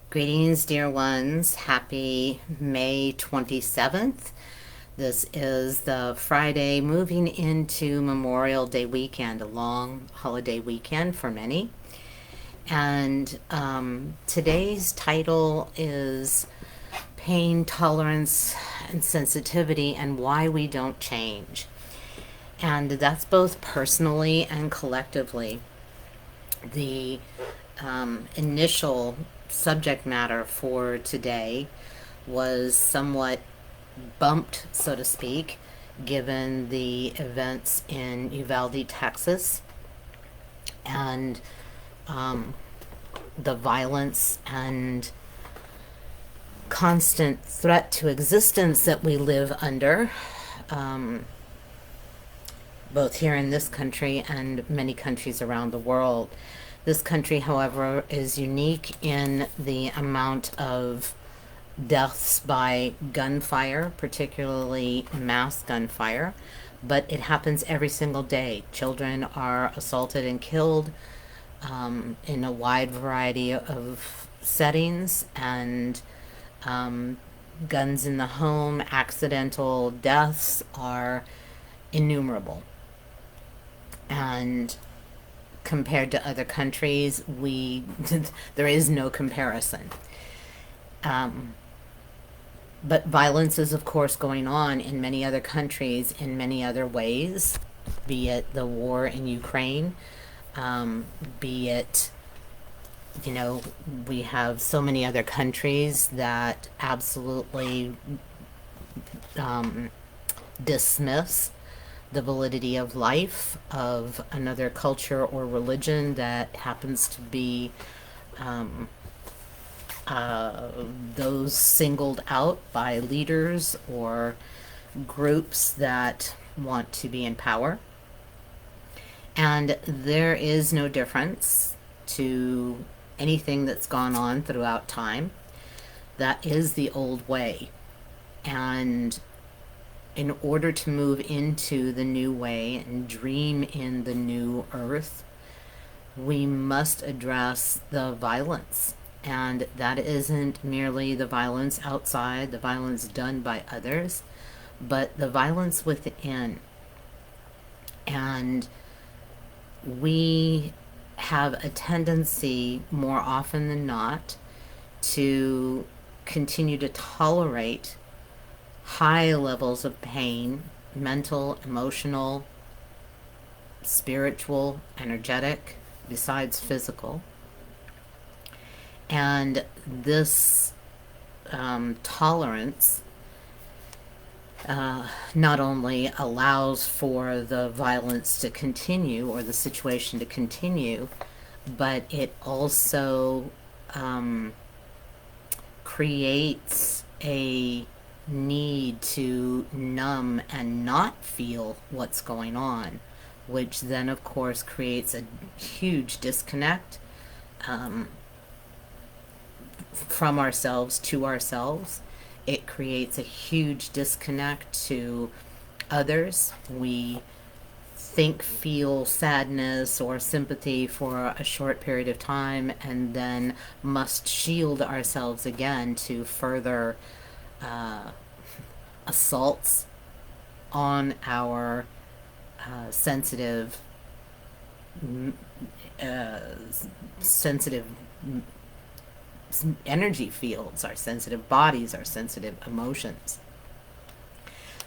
Greetings, dear ones. Happy May 27th. This is the Friday moving into Memorial Day weekend, a long holiday weekend for many. And today's title is Pain, Tolerance, and Sensitivity and Why We Don't Change. And that's both personally and collectively. The initial subject matter for today was somewhat bumped, so to speak, given the events in Uvalde, Texas, and the violence and constant threat to existence that we live under, both here in this country and many countries around the world. This country, however, is unique in the amount of deaths by gunfire, particularly mass gunfire, but it happens every single day. Children are assaulted and killed in a wide variety of settings, and guns in the home, accidental deaths are innumerable. And compared to other countries, there is no comparison. But violence is, of course, going on in many other countries in many other ways, be it the war in Ukraine, be it, we have so many other countries that absolutely dismiss the validity of life of another culture or religion that happens to be those singled out by leaders or groups that want to be in power. And there is no difference to anything that's gone on throughout time. That is the old way. And in order to move into the new way and dream in the new earth, we must address the violence. And that isn't merely the violence outside, the violence done by others, but the violence within. And we have a tendency, more often than not, to continue to tolerate high levels of pain, mental, emotional, spiritual, energetic, besides physical. And this tolerance not only allows for the violence to continue or the situation to continue, but it also creates a need to numb and not feel what's going on, which then, of course, creates a huge disconnect from ourselves to ourselves. It creates a huge disconnect to others. We think, feel sadness or sympathy for a short period of time and then must shield ourselves again to further assaults on our sensitive sensitive energy fields, our sensitive bodies, our sensitive emotions.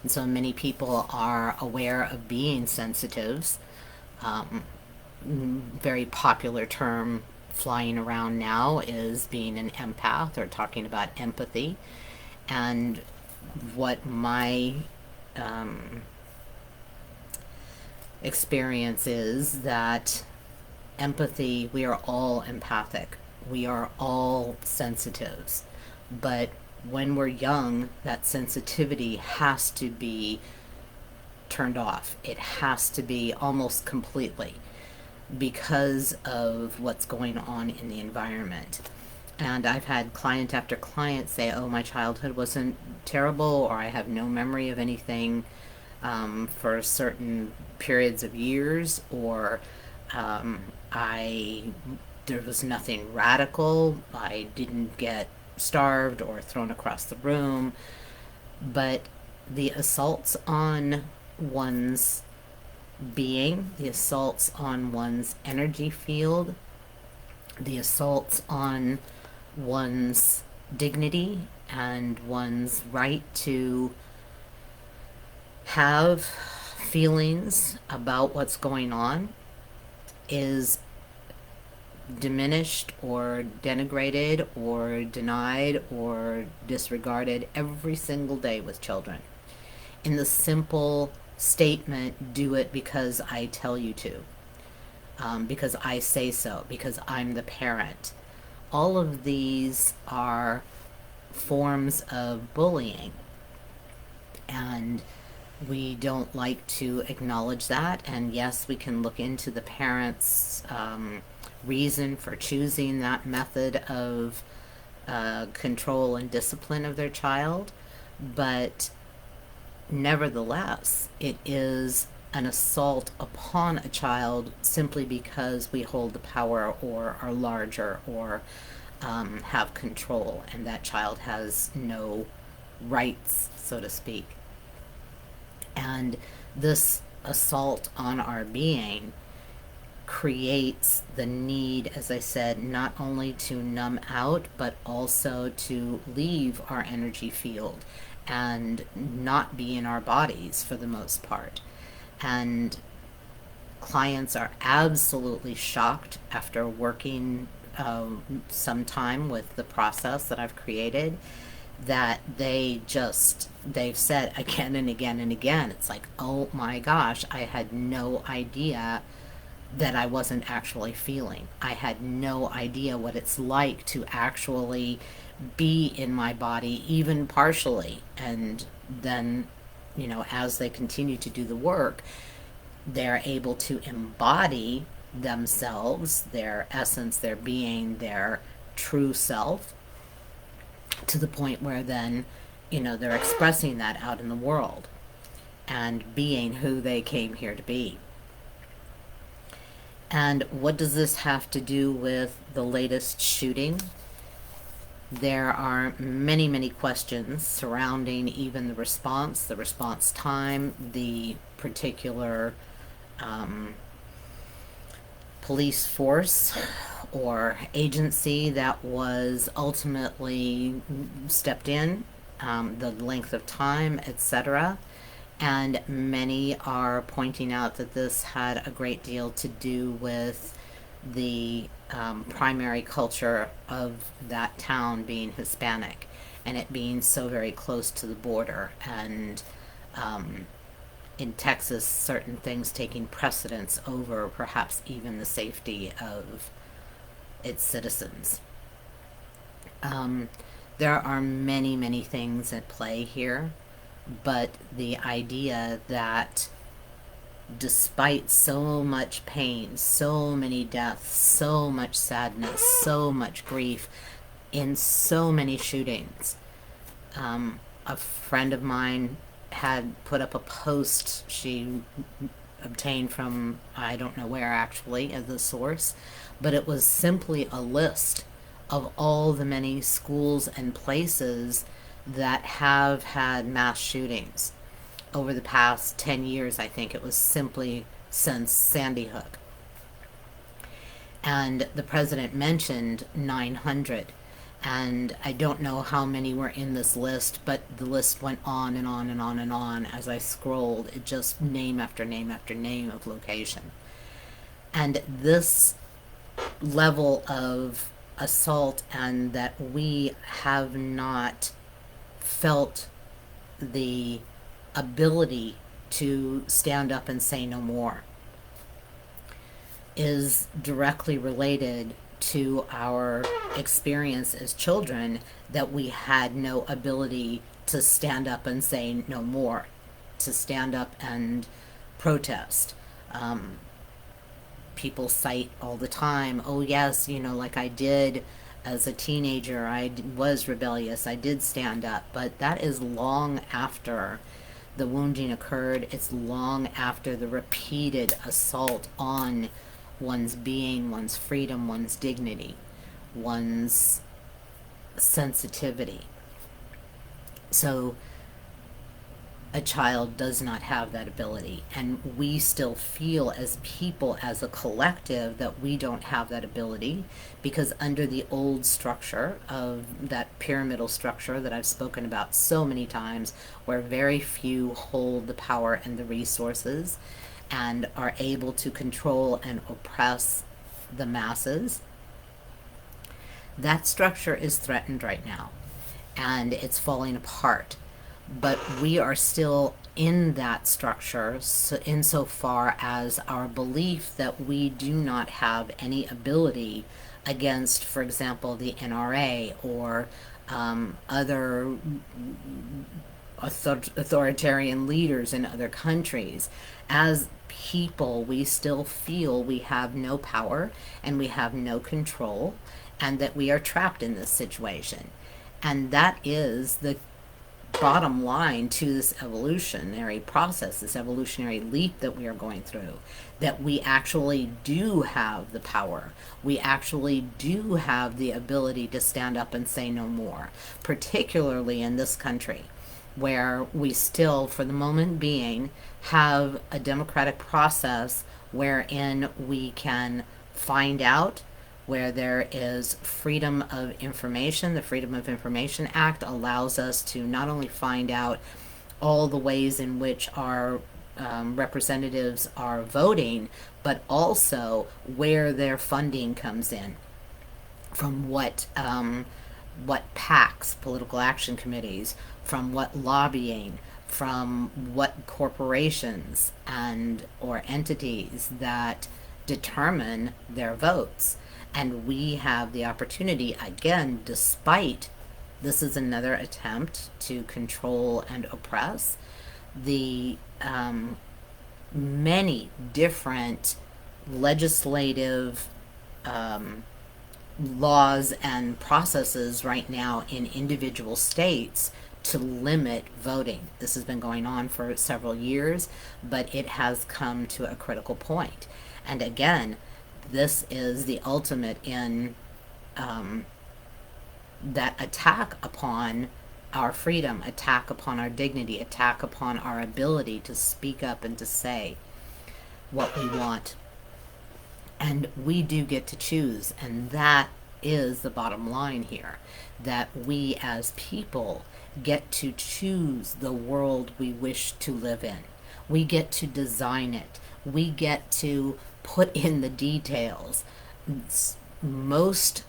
And so many people are aware of being sensitives. Very popular term flying around now is being an empath or talking about empathy. And what my experience is that empathy, we are all empathic. We are all sensitives. But when we're young, that sensitivity has to be turned off. It has to be almost completely because of what's going on in the environment. And I've had client after client say, oh, my childhood wasn't terrible, or I have no memory of anything for certain periods of years, or I There was nothing radical. I didn't get starved or thrown across the room. But the assaults on one's being, the assaults on one's energy field, the assaults on one's dignity and one's right to have feelings about what's going on is diminished or denigrated or denied or disregarded every single day with children. In the simple statement, do it because I tell you to, because I say so, because I'm the parent. All of these are forms of bullying, and we don't like to acknowledge that. And yes, we can look into the parents' reason for choosing that method of control and discipline of their child, but nevertheless, it is an assault upon a child simply because we hold the power or are larger or have control, and that child has no rights, so to speak. And this assault on our being creates the need, as I said, not only to numb out, but also to leave our energy field and not be in our bodies for the most part. And clients are absolutely shocked after working some time with the process that I've created, that they've said again and again and again, it's like, oh my gosh, I had no idea that I wasn't actually feeling. I had no idea what it's like to actually be in my body, even partially. And then, as they continue to do the work, they're able to embody themselves, their essence, their being, their true self, to the point where then, they're expressing that out in the world and being who they came here to be. And what does this have to do with the latest shooting? There are many, many questions surrounding even the response time, the particular police force or agency that was ultimately stepped in, the length of time, etc. And many are pointing out that this had a great deal to do with the primary culture of that town being Hispanic, and it being so very close to the border, and in Texas, certain things taking precedence over perhaps even the safety of its citizens. There are many, many things at play here, but the idea that despite so much pain, so many deaths, so much sadness, so much grief in so many shootings, a friend of mine had put up a post she obtained from, I don't know where actually as the source, but it was simply a list of all the many schools and places that have had mass shootings over the past 10 years. I think it was simply since Sandy Hook. And the president mentioned 900. And I don't know how many were in this list, but the list went on and on and on and on as I scrolled. It just name after name after name of location. And this level of assault, and that we have not felt the ability to stand up and say no more, is directly related to our experience as children, that we had no ability to stand up and say no more, to stand up and protest. People cite all the time, oh yes, like I did as a teenager, I was rebellious, I did stand up, but that is long after the wounding occurred. It's long after the repeated assault on one's being, one's freedom, one's dignity, one's sensitivity. So a child does not have that ability, and we still feel as people, as a collective, that we don't have that ability, because under the old structure of that pyramidal structure that I've spoken about so many times, where very few hold the power and the resources and are able to control and oppress the masses, that structure is threatened right now, and it's falling apart. But we are still in that structure, so insofar as our belief that we do not have any ability against, for example, the NRA or other authoritarian leaders in other countries. As people, we still feel we have no power and we have no control, and that we are trapped in this situation. And that is the bottom line to this evolutionary process, this evolutionary leap that we are going through, that we actually do have the power. We actually do have the ability to stand up and say no more, particularly in this country, where we still, for the moment being, have a democratic process wherein we can find out, where there is freedom of information. The Freedom of Information Act allows us to not only find out all the ways in which our representatives are voting, but also where their funding comes in, from what PACs, political action committees, from what lobbying, from what corporations and or entities that determine their votes. And we have the opportunity, again, despite this is another attempt to control and oppress, the many different legislative laws and processes right now in individual states to limit voting. This has been going on for several years, but it has come to a critical point. And again, this is the ultimate in that attack upon our freedom, attack upon our dignity, attack upon our ability to speak up and to say what we want. And we do get to choose, and that is the bottom line here, that we as people get to choose the world we wish to live in. We get to design it. We get to put in the details. Most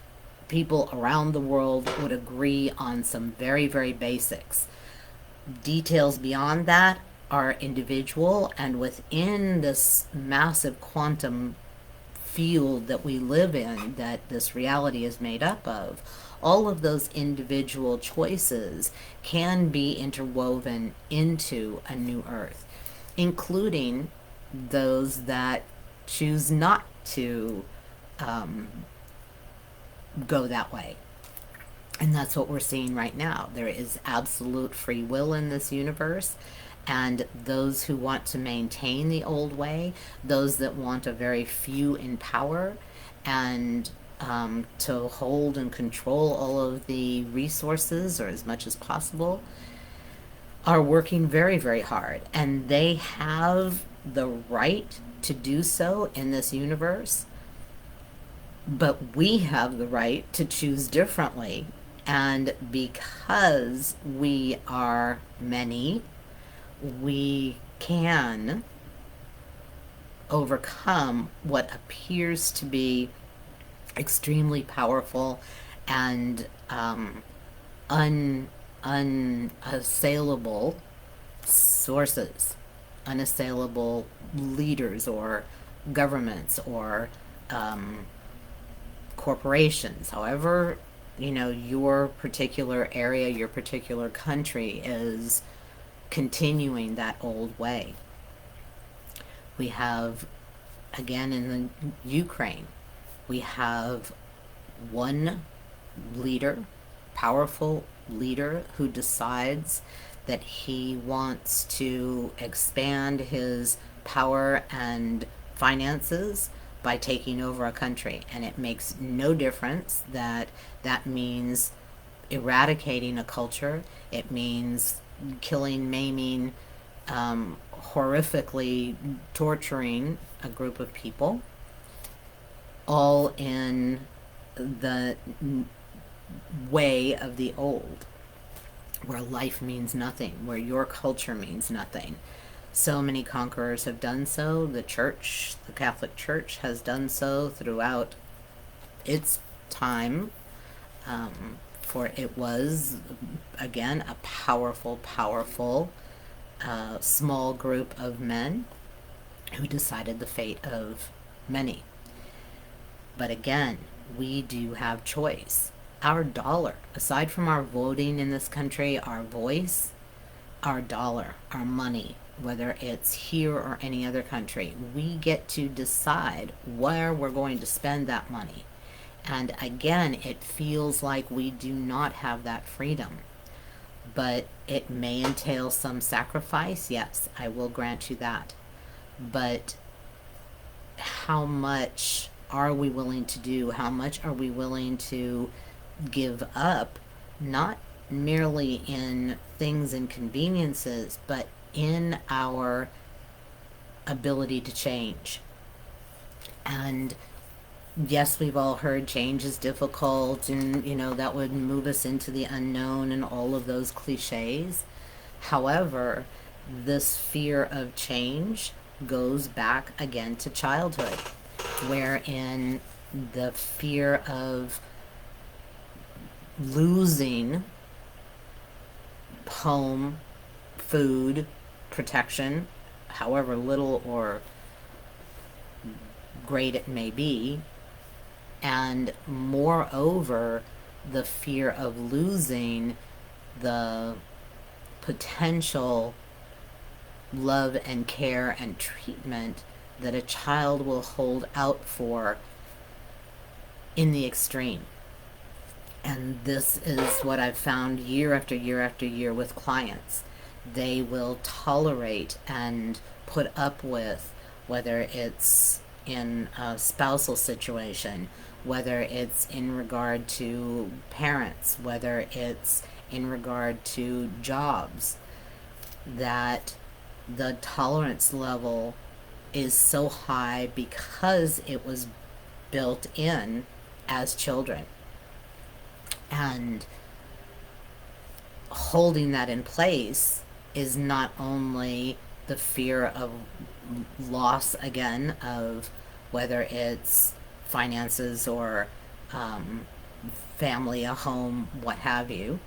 people around the world would agree on some very, very basics. Details beyond that are individual, and within this massive quantum field that we live in, that this reality is made up of, all of those individual choices can be interwoven into a new earth, including those that choose not to go that way. And that's what we're seeing right now. There is absolute free will in this universe, and those who want to maintain the old way, those that want a very few in power, and to hold and control all of the resources, or as much as possible, are working very, very hard. And they have the right to do so in this universe, but we have the right to choose differently. And because we are many, we can overcome what appears to be extremely powerful and unassailable sources, unassailable leaders or governments or corporations. However, your particular area, your particular country is continuing that old way. We have, again, in the Ukraine, we have one leader, powerful leader, who decides that he wants to expand his power and finances by taking over a country. And it makes no difference that that means eradicating a culture, it means killing, maiming, horrifically torturing a group of people, all in the way of the old, where life means nothing, where your culture means nothing. So many conquerors have done so. The church, the Catholic Church, has done so throughout its time. For it was, again, a powerful, powerful small group of men who decided the fate of many. But again, we do have choice. Our dollar, aside from our voting in this country, our voice, our dollar, our money, whether it's here or any other country, we get to decide where we're going to spend that money. And again, it feels like we do not have that freedom. But it may entail some sacrifice, yes, I will grant you that. But how much are we willing to do? How much are we willing to give up? Not merely in things and conveniences, but in our ability to change. And yes, we've all heard change is difficult, and that would move us into the unknown and all of those cliches. However, this fear of change goes back again to childhood, wherein the fear of losing home, food, protection, however little or great it may be, and moreover, the fear of losing the potential love and care and treatment that a child will hold out for in the extreme. And this is what I've found year after year after year with clients. They will tolerate and put up with, whether it's in a spousal situation, whether it's in regard to parents, whether it's in regard to jobs, that the tolerance level is so high because it was built in as children. And holding that in place is not only the fear of loss, again, of whether it's finances or family, a home, what have you,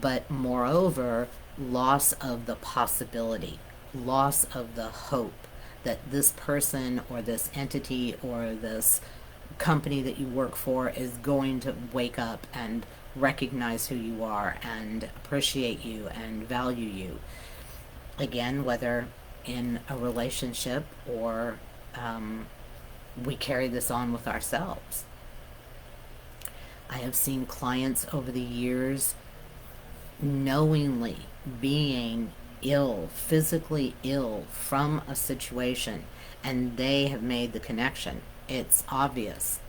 but moreover, loss of the possibility, loss of the hope that this person or this entity or this company that you work for is going to wake up and recognize who you are and appreciate you and value you. Again, whether in a relationship or we carry this on with ourselves. I have seen clients over the years knowingly being ill, physically ill from a situation, and they have made the connection. It's obvious.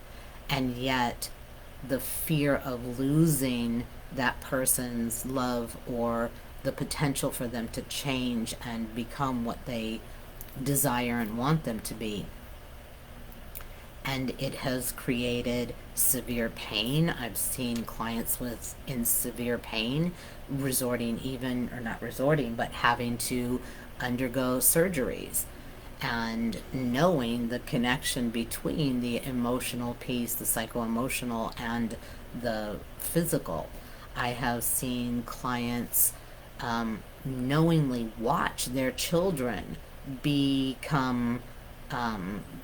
And yet, the fear of losing that person's love or the potential for them to change and become what they desire and want them to be. And it has created severe pain. I've seen clients in severe pain resorting even, or not resorting, but having to undergo surgeries, and knowing the connection between the emotional piece, the psycho-emotional, and the physical. I have seen clients knowingly watch their children become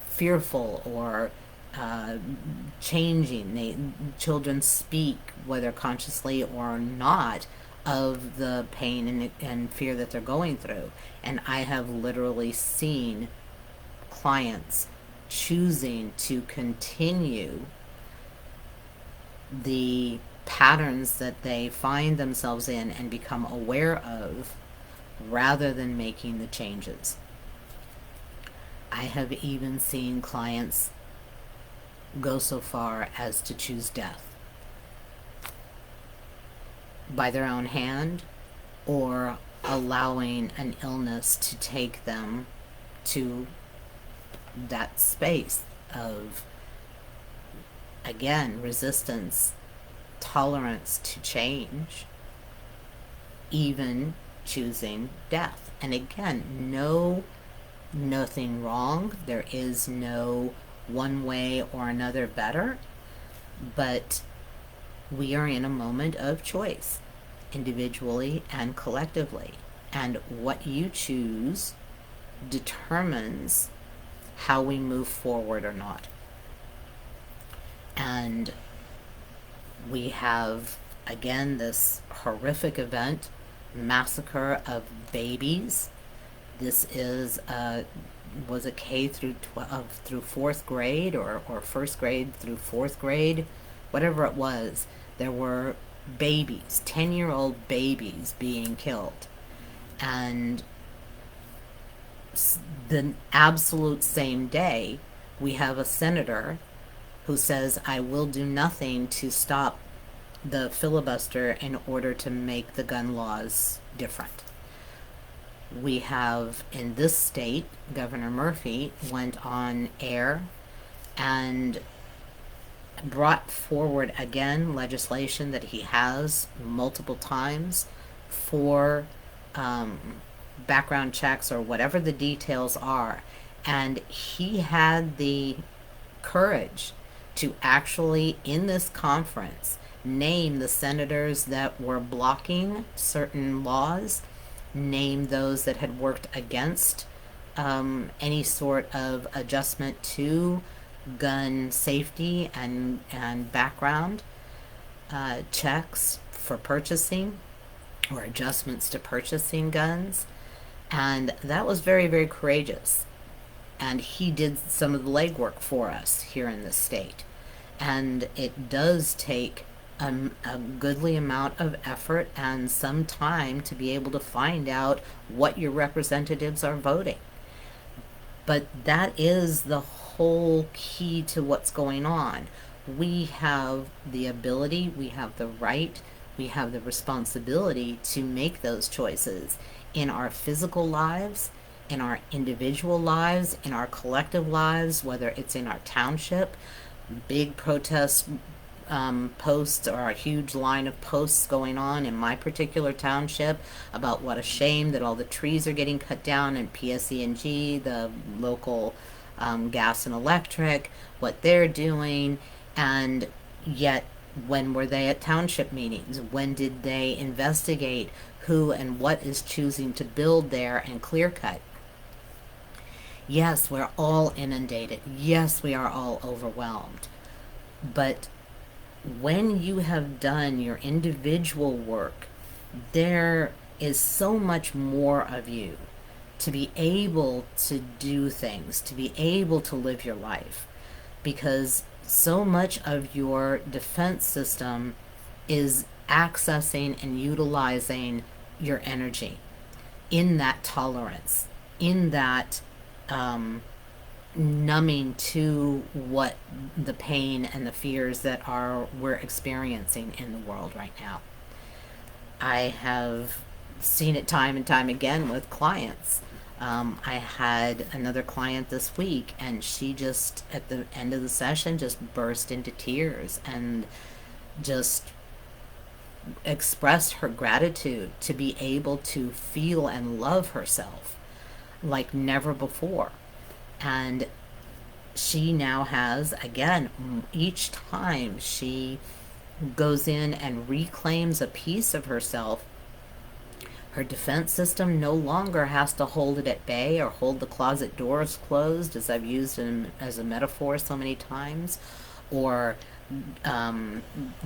fearful or changing. Children speak, whether consciously or not, of the pain and fear that they're going through. And I have literally seen clients choosing to continue the patterns that they find themselves in and become aware of, rather than making the changes. I have even seen clients go so far as to choose death by their own hand, or allowing an illness to take them to that space of, again, resistance, tolerance to change, even choosing death. And again, nothing wrong. There is no one way or another better, but we are in a moment of choice, individually and collectively. And what you choose determines how we move forward or not. And we have, again, this horrific event, massacre of babies. This is was it K through 12 through fourth grade, or first grade through fourth grade, whatever it was. There were babies, 10-year-old babies being killed. And the absolute same day, we have a senator who says, I will do nothing to stop the filibuster in order to make the gun laws different. We have, in this state, Governor Murphy went on air and brought forward again legislation that he has multiple times for background checks or whatever the details are. And he had the courage to actually, in this conference, name the senators that were blocking certain laws, name those that had worked against any sort of adjustment to gun safety and background checks for purchasing, or adjustments to purchasing guns. And that was very, very courageous. And he did some of the legwork for us here in this state. And it does take a goodly amount of effort and some time to be able to find out what your representatives are voting. But that is the whole key to what's going on. We have the ability, we have the right, we have the responsibility to make those choices in our physical lives, in our individual lives, in our collective lives, whether it's in our township, big protest posts, or a huge line of posts going on in my particular township about what a shame that all the trees are getting cut down, and PSE&G, the local gas and electric, what they're doing. And yet, when were they at township meetings? When did they investigate who and what is choosing to build there and clear cut? Yes, we're all inundated. Yes, we are all overwhelmed. But when you have done your individual work, there is so much more of you to be able to do things, to be able to live your life, because so much of your defense system is accessing and utilizing your energy in that tolerance, in that numbing to what the pain and the fears that we're experiencing in the world right now. I have seen it time and time again with clients. I had another client this week, and she just, at the end of the session, just burst into tears and just expressed her gratitude to be able to feel and love herself like never before. And she now has, again, each time she goes in and reclaims a piece of herself, her defense system no longer has to hold it at bay or hold the closet doors closed, as I've used as a metaphor so many times, or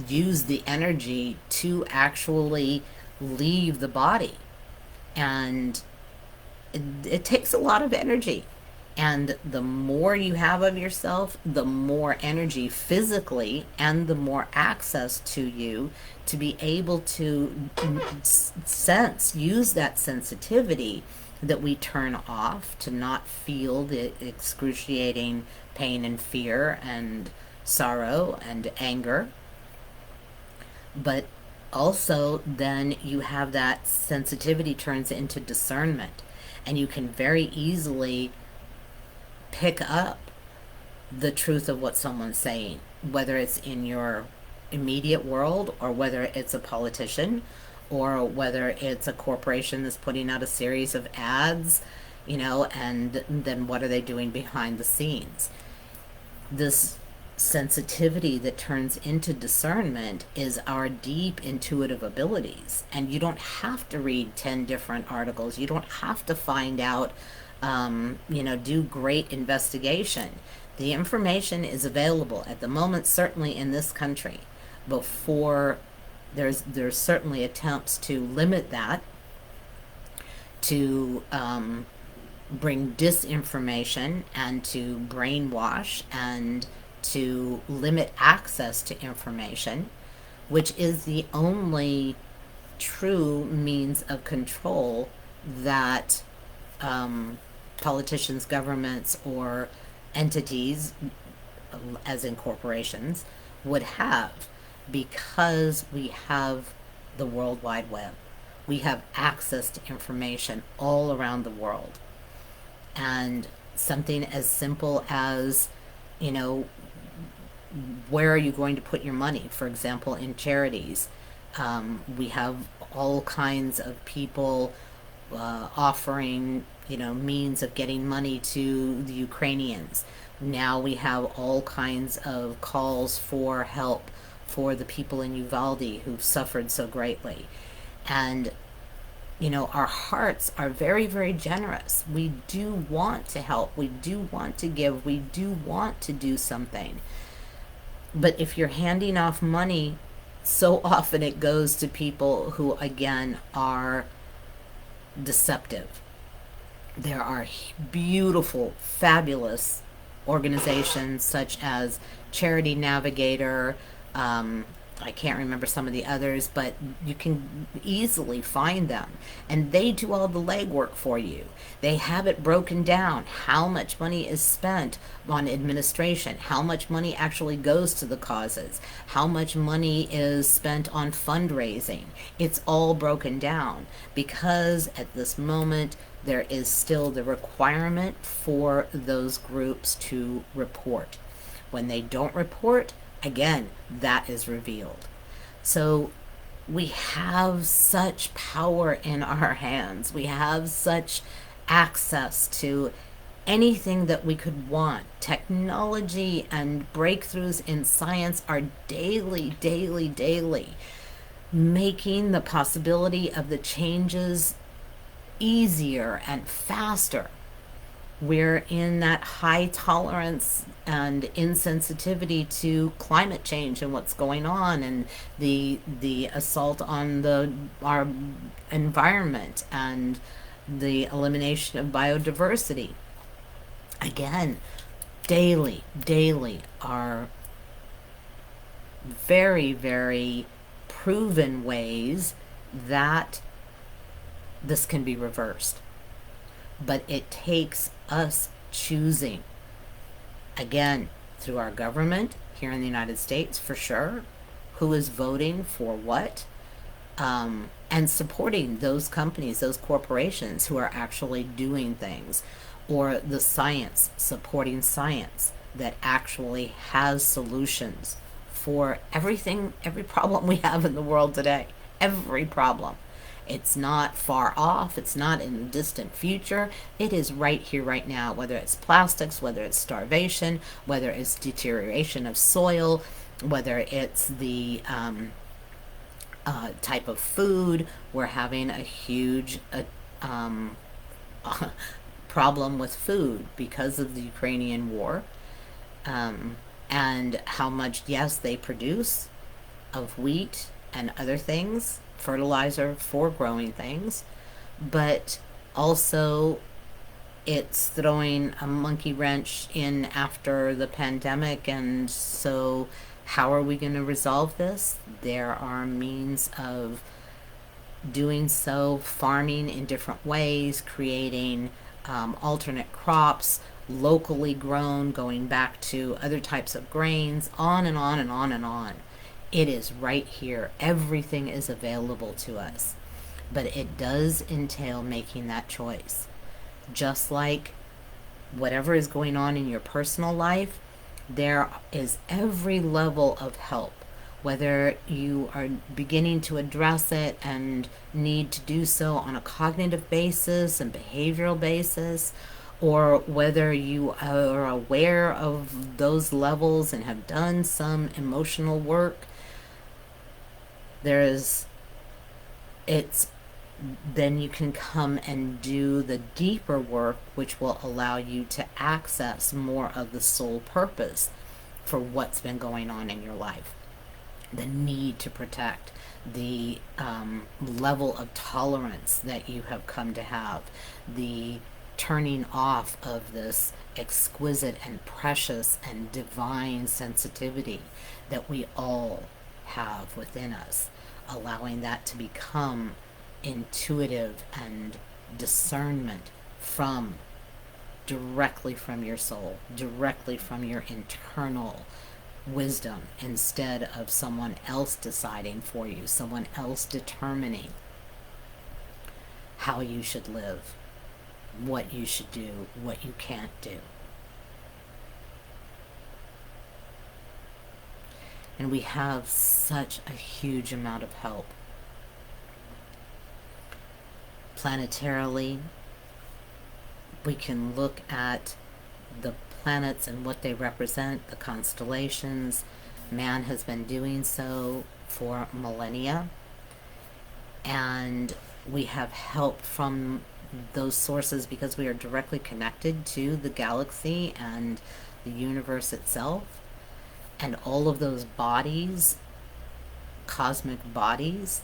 use the energy to actually leave the body. And it takes a lot of energy. And the more you have of yourself, the more energy physically and the more access to you to be able to use that sensitivity that we turn off, to not feel the excruciating pain and fear and sorrow and anger. But also, then you have that sensitivity turns into discernment, and you can very easily pick up the truth of what someone's saying, whether it's in your immediate world or whether it's a politician or whether it's a corporation that's putting out a series of ads, and then what are they doing behind the scenes. This sensitivity that turns into discernment is our deep intuitive abilities. And you don't have to read 10 different articles. You don't have to find out, do great investigation. The information is available at the moment, certainly in this country. Before there's certainly attempts to limit that, to bring disinformation and to brainwash and to limit access to information, which is the only true means of control that politicians, governments, or entities, as in corporations, would have, because we have the World Wide Web. We have access to information all around the world. And something as simple as, where are you going to put your money? For example, in charities, we have all kinds of people offering, means of getting money to the Ukrainians. Now we have all kinds of calls for help for the people in Uvalde who've suffered so greatly. And our hearts are very, very generous. We do want to help. We do want to give. We do want to do something. But if you're handing off money, so often it goes to people who, again, are deceptive. There are beautiful, fabulous organizations such as Charity Navigator. I can't remember some of the others, but you can easily find them. And they do all the legwork for you. They have it broken down, how much money is spent on administration, how much money actually goes to the causes, how much money is spent on fundraising. It's all broken down because at this moment there is still the requirement for those groups to report. When they don't report, again, that is revealed. So we have such power in our hands. We have such access to anything that we could want. Technology and breakthroughs in science are daily, daily, daily making the possibility of the changes easier and faster. We're in that high tolerance and insensitivity to climate change and what's going on, and the assault on our environment and the elimination of biodiversity. Again, daily are very, very proven ways that this can be reversed. But it takes us choosing, again, through our government here in the United States, for sure, who is voting for what, and supporting those companies, those corporations who are actually doing things, or the science, supporting science that actually has solutions for everything, every problem we have in the world today, every problem. It's not far off. It's not in the distant future. It is right here, right now, whether it's plastics, whether it's starvation, whether it's deterioration of soil, whether it's the type of food. We're having a huge problem with food because of the Ukrainian war, and how much, yes, they produce of wheat and other things, fertilizer for growing things, but also it's throwing a monkey wrench in after the pandemic. And so how are we going to resolve this? There are means of doing so, farming in different ways, creating alternate crops, locally grown, going back to other types of grains, on and on and on and on. It is right here. Everything is available to us. But it does entail making that choice. Just like whatever is going on in your personal life, there is every level of help. Whether you are beginning to address it and need to do so on a cognitive basis and behavioral basis, or whether you are aware of those levels and have done some emotional work, there is, it's, then you can come and do the deeper work, which will allow you to access more of the soul purpose for what's been going on in your life. The need to protect, the level of tolerance that you have come to have, the turning off of this exquisite and precious and divine sensitivity that we all have within us, allowing that to become intuitive and discernment from directly from your soul, directly from your internal wisdom, instead of someone else deciding for you, someone else determining how you should live, what you should do, what you can't do. And we have such a huge amount of help. Planetarily, we can look at the planets and what they represent, the constellations. Man has been doing so for millennia. And we have help from those sources because we are directly connected to the galaxy and the universe itself. And all of those bodies, cosmic bodies,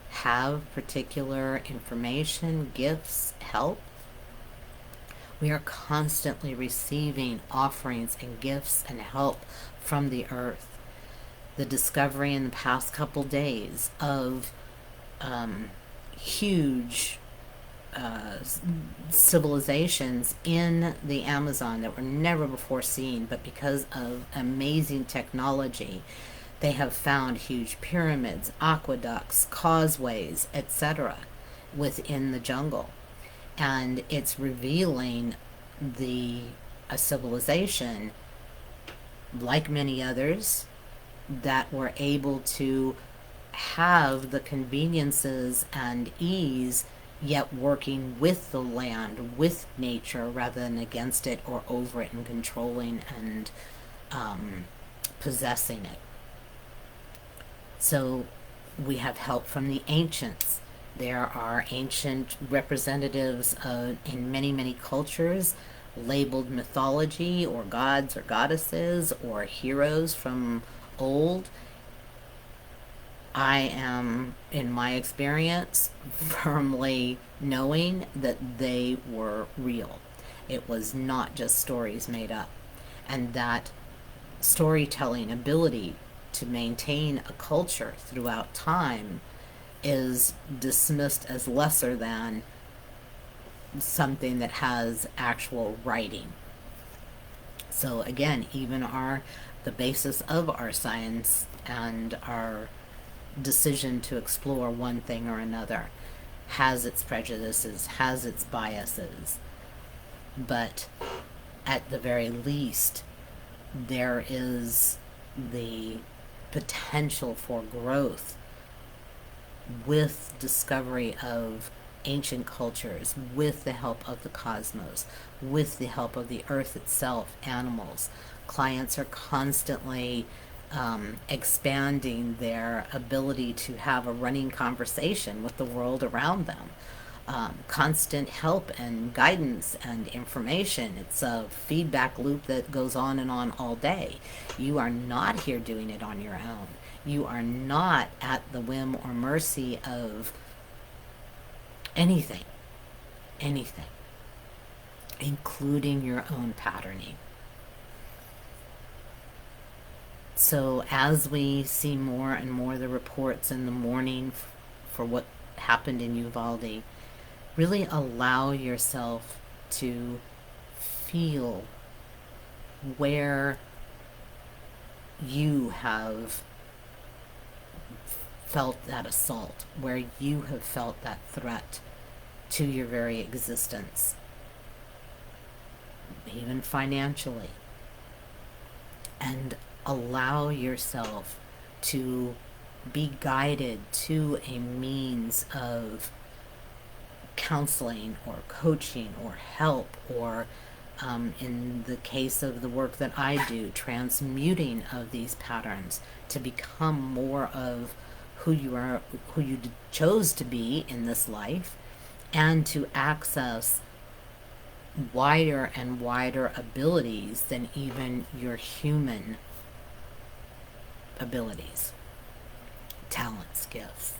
have particular information, gifts, help. We are constantly receiving offerings and gifts and help from the earth. The discovery in the past couple days of huge civilizations in the Amazon that were never before seen, but because of amazing technology, they have found huge pyramids, aqueducts, causeways, etc. within the jungle. And it's revealing a civilization, like many others, that were able to have the conveniences and ease, yet working with the land, with nature, rather than against it or over it and controlling and possessing it. So we have help from the ancients. There are ancient representatives in many, many cultures, labeled mythology or gods or goddesses or heroes from old. I am, in my experience, firmly knowing that they were real. It was not just stories made up. And that storytelling ability to maintain a culture throughout time is dismissed as lesser than something that has actual writing. So again, even the basis of our science and our decision to explore one thing or another has its prejudices, has its biases, but at the very least, there is the potential for growth with discovery of ancient cultures, with the help of the cosmos, with the help of the earth itself, animals. Clients are constantly expanding their ability to have a running conversation with the world around them. Constant help and guidance and information. It's a feedback loop that goes on and on all day. You are not here doing it on your own. You are not at the whim or mercy of anything, including your own patterning. So as we see more and more the reports in the morning for what happened in Uvalde, really allow yourself to feel where you have felt that assault, where you have felt that threat to your very existence, even financially, and allow yourself to be guided to a means of counseling or coaching or help, or in the case of the work that I do, transmuting of these patterns to become more of who you are, who you chose to be in this life, and to access wider and wider abilities than even your human abilities, talents, gifts.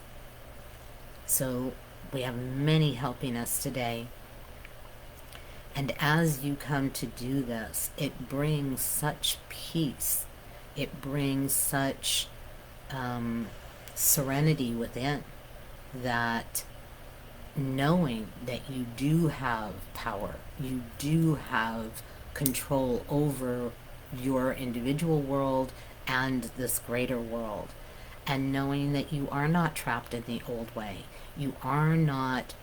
So we have many helping us today. And as you come to do this, it brings such peace. It brings such serenity within, that knowing that you do have power, you do have control over your individual world and this greater world, and knowing that you are not trapped in the old way. You are not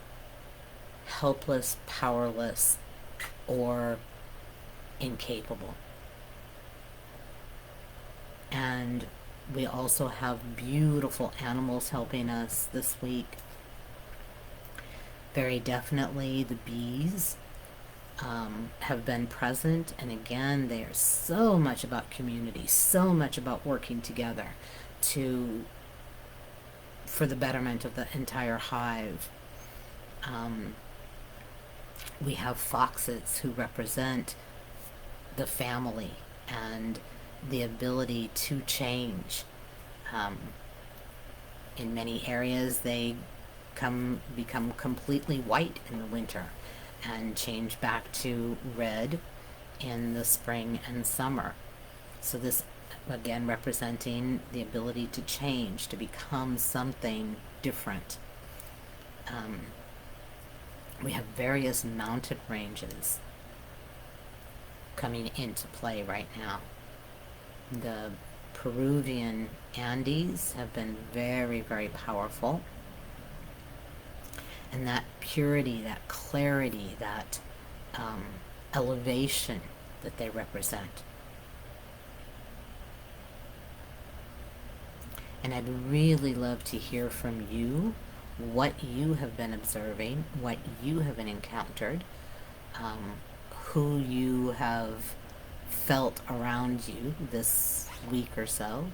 helpless, powerless, or incapable. And we also have beautiful animals helping us this week. Very definitely the bees have been present, and again, they are so much about community, so much about working together for the betterment of the entire hive. We have foxes who represent the family and the ability to change. In many areas, they become completely white in the winter and change back to red in the spring and summer. So this, again, representing the ability to change, to become something different. We have various mountain ranges coming into play right now. The Peruvian Andes have been very, very powerful. And that purity, that clarity, that elevation that they represent. And I'd really love to hear from you what you have been observing, what you have been encountered, who you have felt around you this week or so,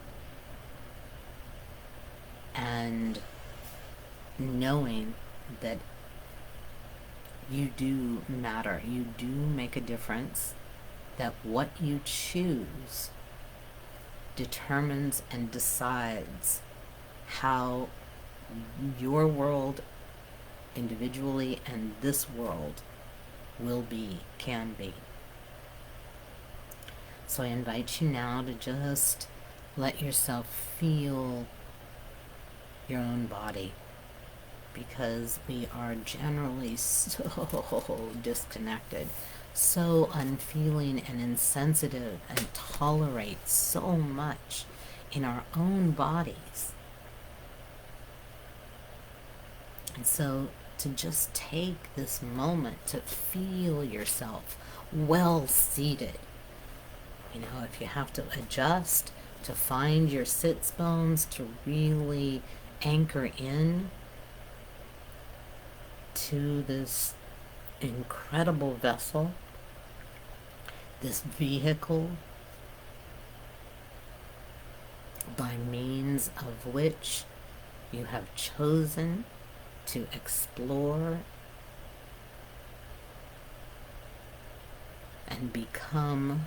and knowing that you do matter, you do make a difference, that what you choose determines and decides how your world individually and this world will be, can be. So I invite you now to just let yourself feel your own body, because we are generally so disconnected, so unfeeling and insensitive, and tolerate so much in our own bodies. And so to just take this moment to feel yourself well seated. You know, if you have to adjust, to find your sits bones, to really anchor in to this incredible vessel, this vehicle by means of which you have chosen to explore and become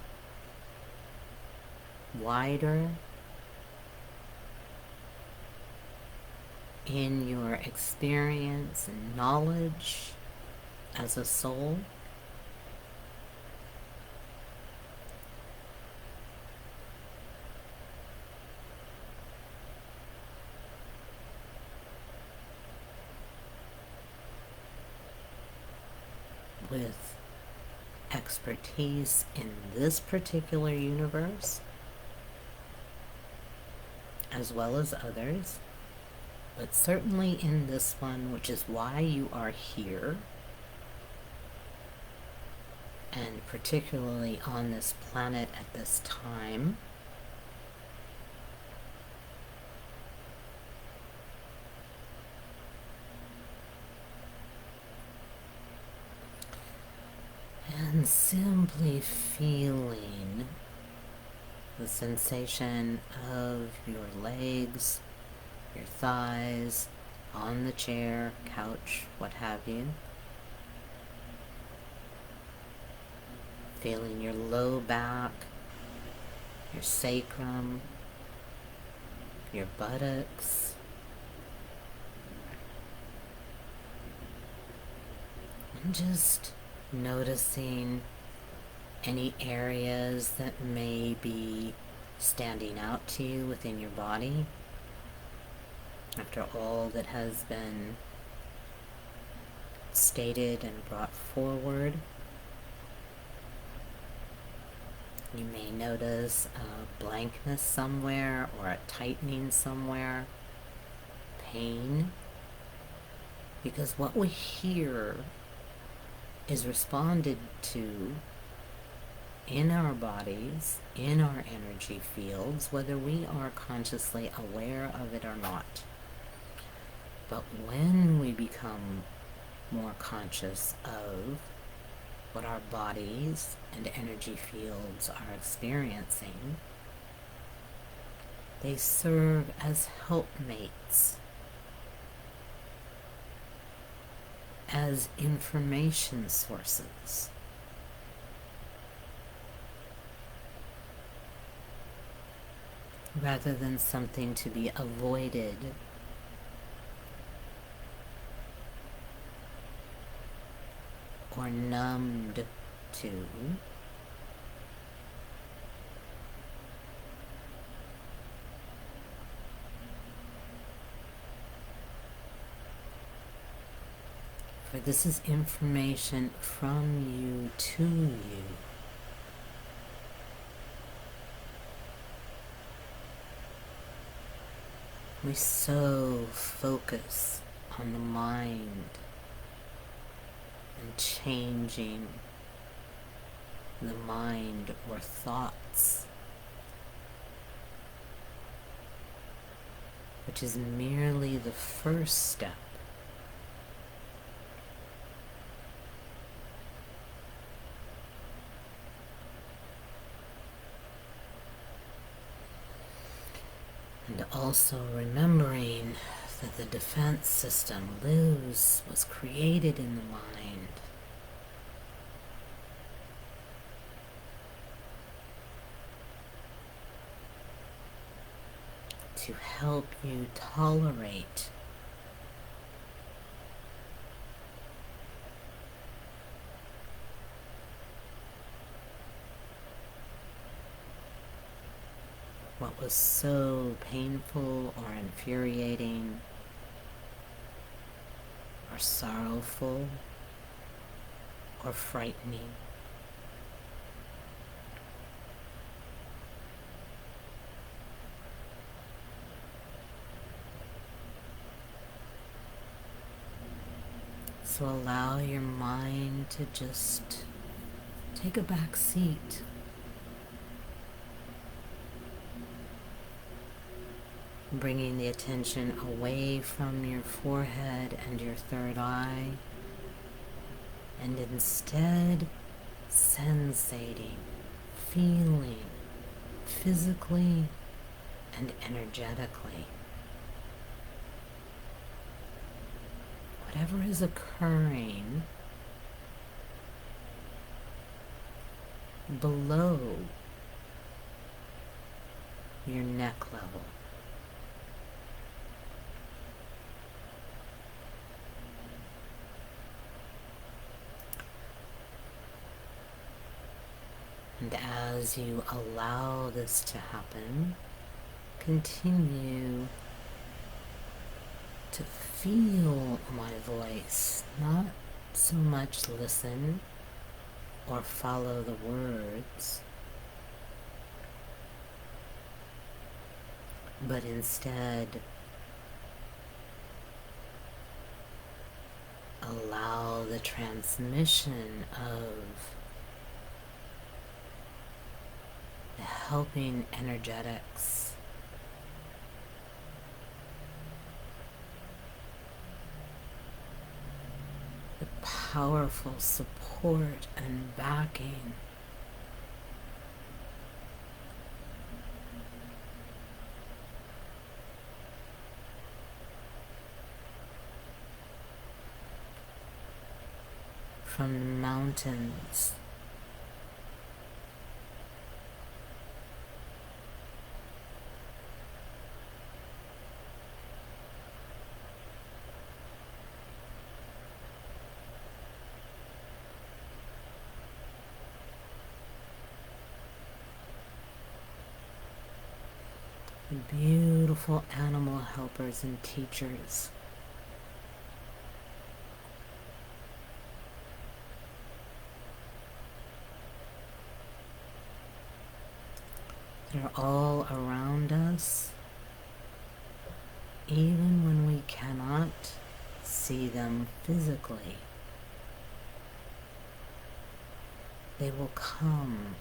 wider in your experience and knowledge as a soul. With expertise in this particular universe, as well as others, but certainly in this one, which is why you are here, and particularly on this planet at this time. And simply feeling the sensation of your legs, your thighs, on the chair, couch, what have you. Feeling your low back, your sacrum, your buttocks. And just noticing any areas that may be standing out to you within your body after all that has been stated and brought forward. You may notice a blankness somewhere or a tightening somewhere, pain, because what we hear is responded to in our bodies, in our energy fields, whether we are consciously aware of it or not. But when we become more conscious of what our bodies and energy fields are experiencing, they serve as helpmates, as information sources. Rather than something to be avoided or numbed to. For this is information from you to you. We so focus on the mind and changing the mind or thoughts, which is merely the first step. And also remembering that the defense system was created in the mind. To help you tolerate what was so painful or infuriating or sorrowful or frightening. So allow your mind to just take a back seat. Bringing the attention away from your forehead and your third eye, and instead sensating, feeling, physically and energetically, whatever is occurring below your neck level. And as you allow this to happen, continue to feel my voice, not so much listen, or follow the words, but instead allow the transmission of the helping energetics the powerful support and backing from the mountains, the beautiful animal helpers and teachers that are all around us, even when we cannot see them physically. They will come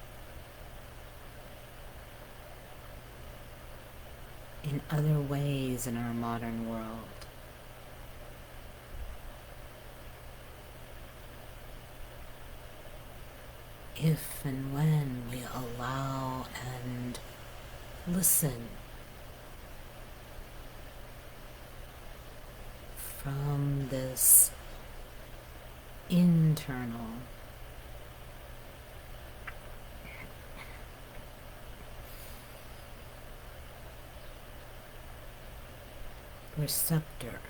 in other ways in our modern world. If and when we allow and listen from this internal receptor.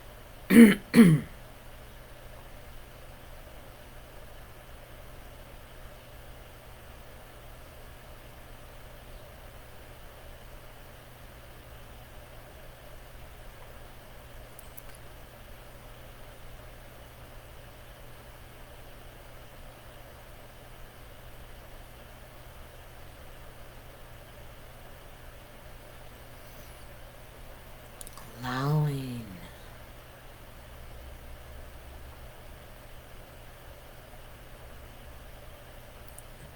Allowing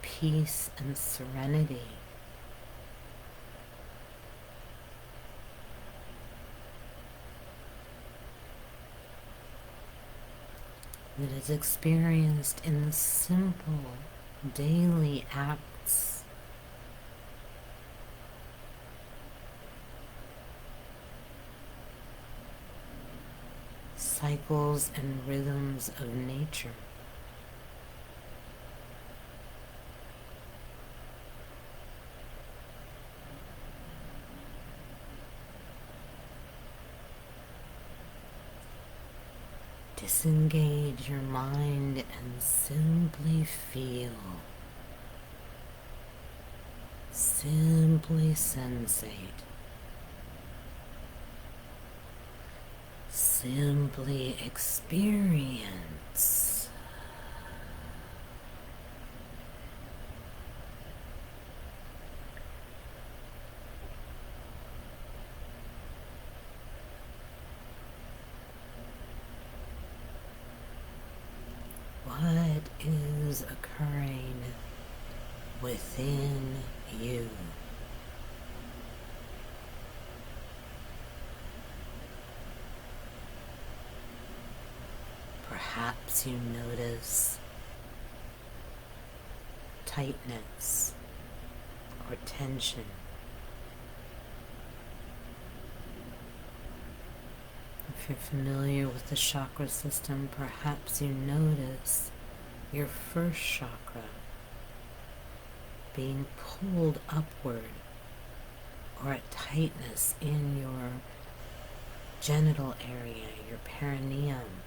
peace and serenity that is experienced in the simple daily acts cycles and rhythms of nature. Disengage your mind and simply feel. Simply sensate. Simply experience. What is occurring within you? Perhaps you notice tightness or tension. If you're familiar with the chakra system, perhaps you notice your first chakra being pulled upward, or a tightness in your genital area, your perineum,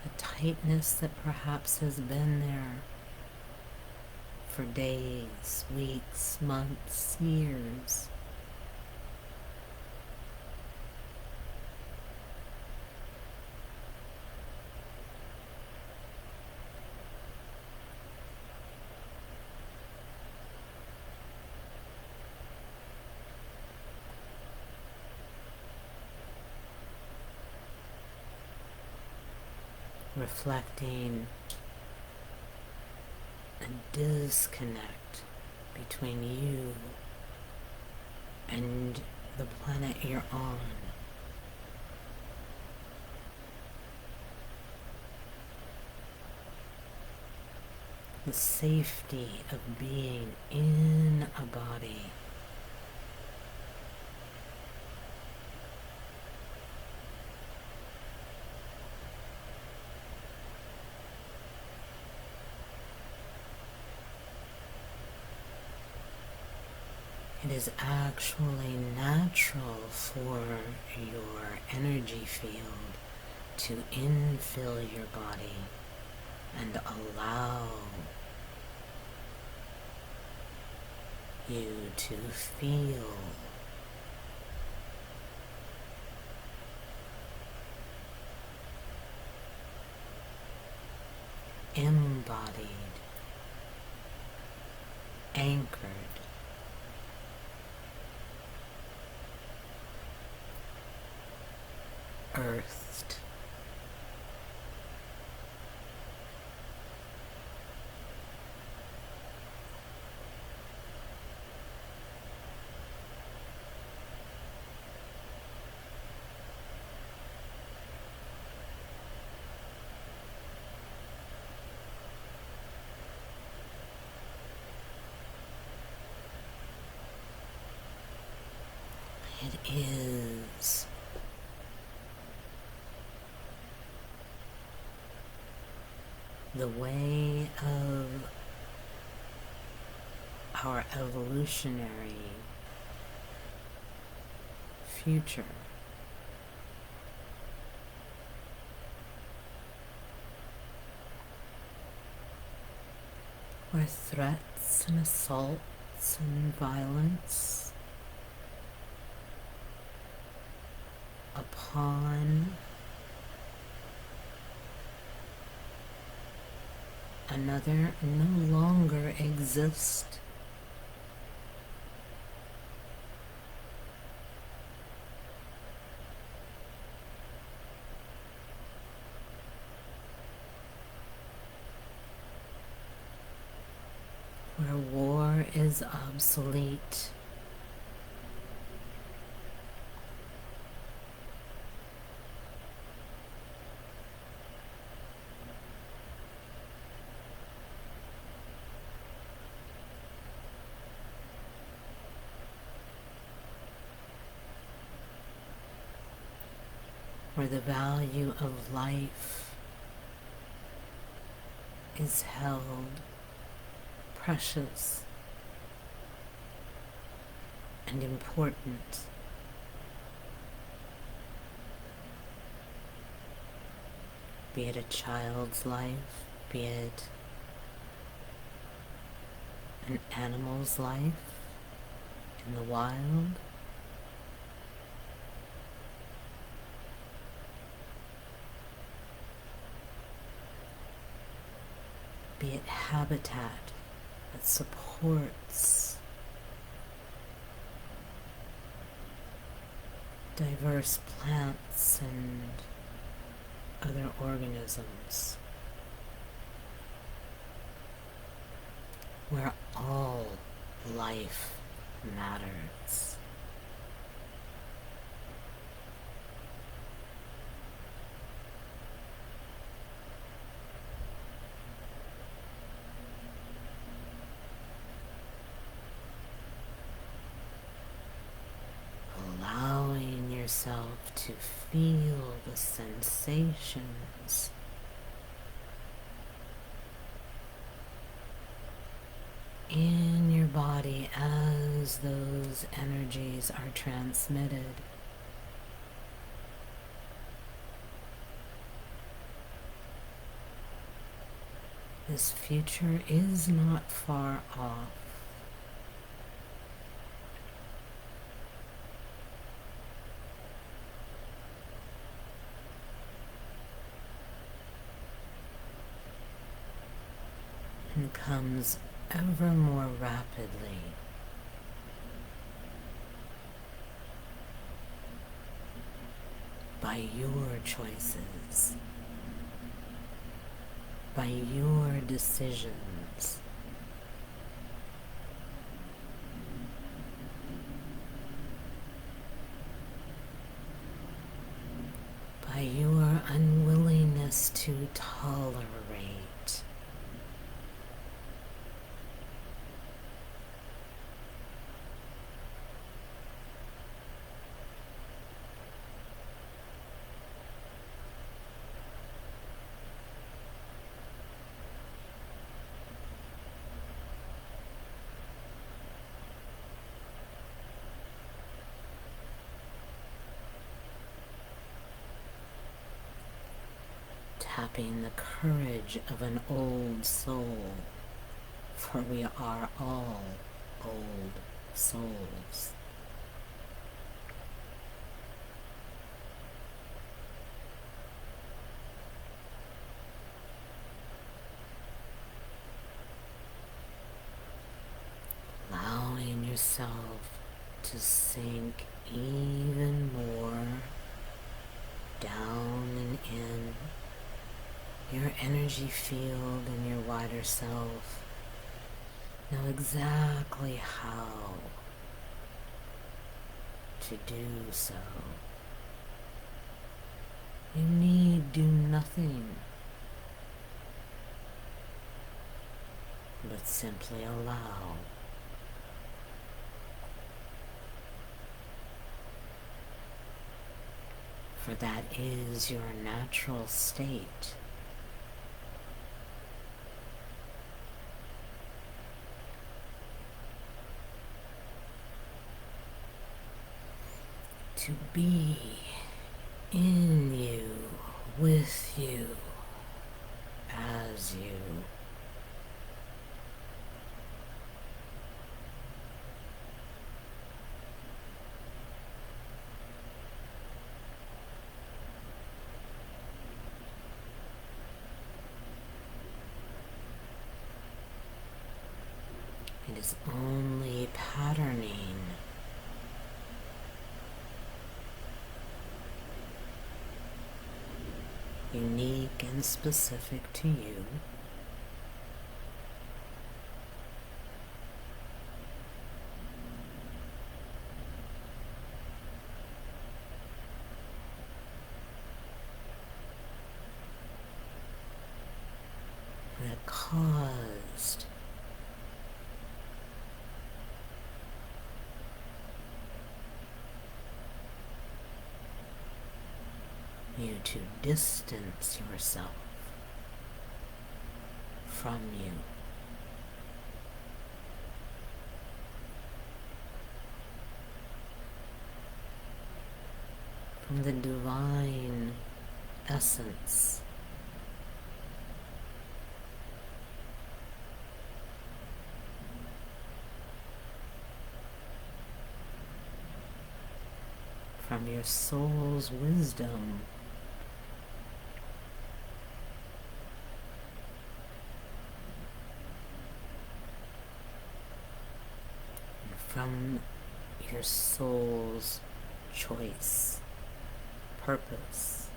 a tightness that perhaps has been there for days, weeks, months, years. reflecting a disconnect between you and the planet you're on. The safety of being in a body. It is actually natural for your energy field to infill your body and allow you to feel embodied, anchored, earthed. It is the way of our evolutionary future. Where threats and assaults and violence upon another no longer exist. Where war is obsolete. Where the value of life is held precious and important. Be it a child's life, be it an animal's life in the wild, be it habitat that supports diverse plants and other organisms, where all life matters. Allowing yourself to feel the sensations in your body as those energies are transmitted. This future is not far off. And comes ever more rapidly. By your choices. by your decisions. By your unwillingness to tolerate. Tapping the courage of an old soul, for we are all old souls. Allowing yourself to sink even more down and in your energy field and your wider self. Know exactly how to do so. You need do nothing but simply allow. For that is your natural state. To be in you, with you, as you. It is only patterning unique and specific to you that caused you to distance yourself from you. From the divine essence from your soul's wisdom and from your soul's choice, purpose.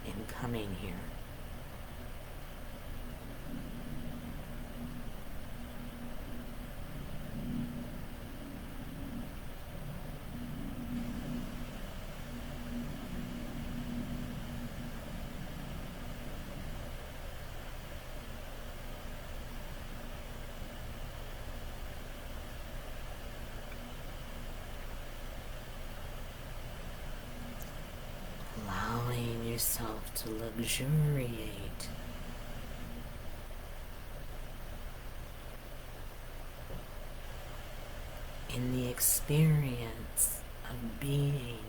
In coming here. Allowing yourself to luxuriate in the experience of being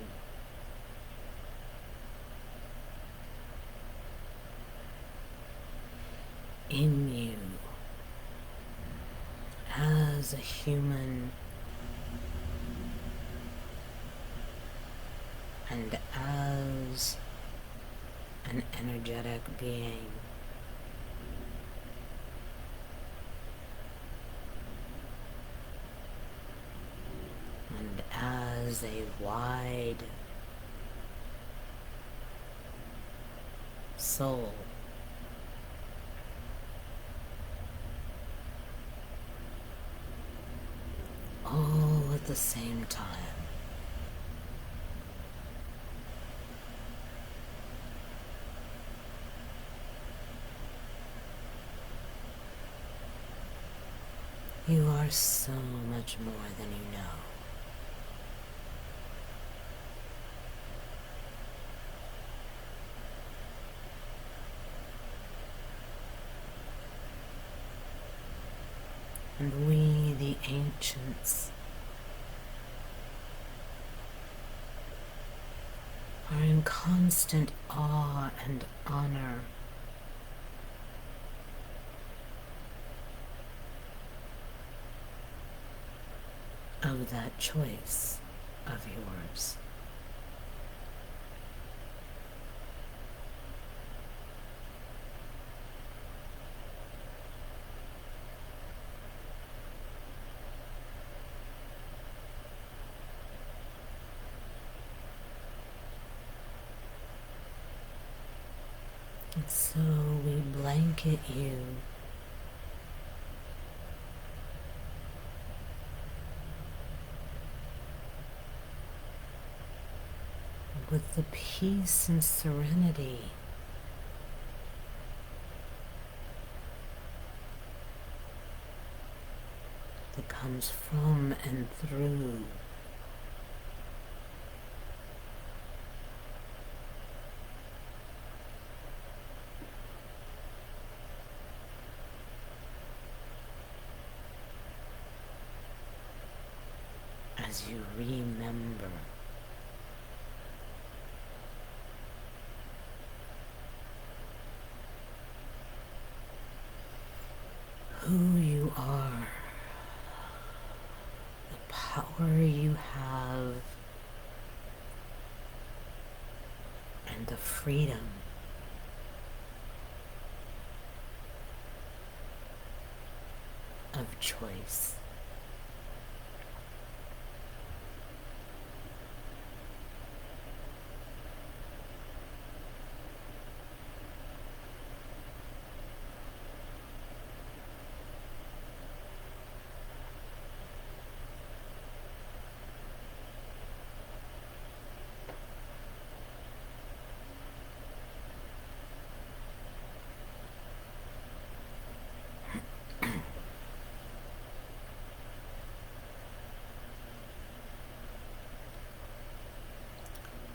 in you as a human and as an energetic being. And as a wide soul. All at the same time. You are so much more than you know. And we, the ancients, are in constant awe and honor of that choice of yours. And so we blanket you with the peace and serenity that comes from and through as you remember who you are, the power you have, and the freedom of choice.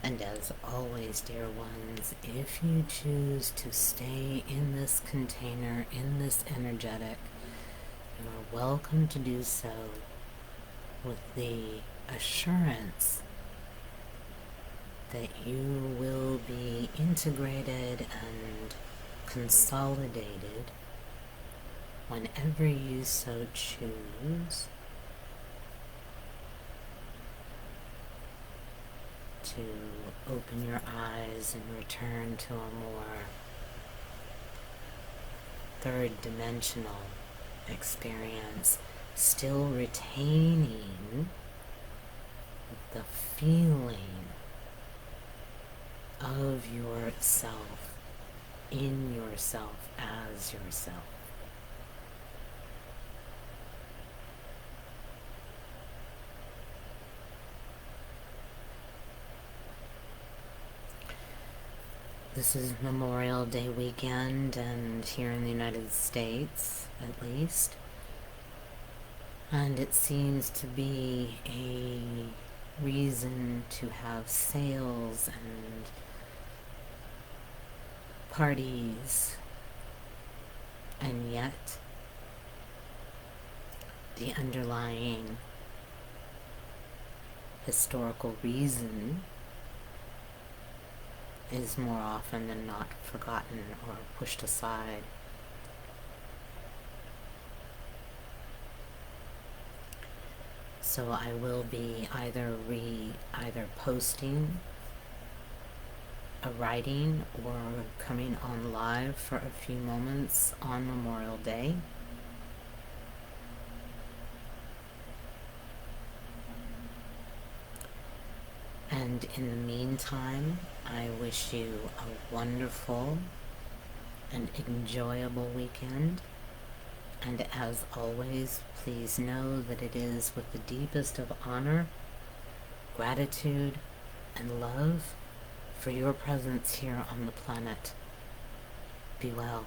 And as always, dear ones, if you choose to stay in this container, in this energetic, you are welcome to do so with the assurance that you will be integrated and consolidated whenever you so choose to open your eyes and return to a more third dimensional experience, still retaining the feeling of yourself in yourself as yourself. This is Memorial Day weekend, and here in the United States, at least. And it seems to be a reason to have sales and parties. And yet, the underlying historical reason is more often than not forgotten or pushed aside. So I will be either posting a writing or coming on live for a few moments on Memorial Day. And in the meantime, I wish you a wonderful an enjoyable weekend. And as always, please know that it is with the deepest of honor, gratitude, and love for your presence here on the planet. Be well.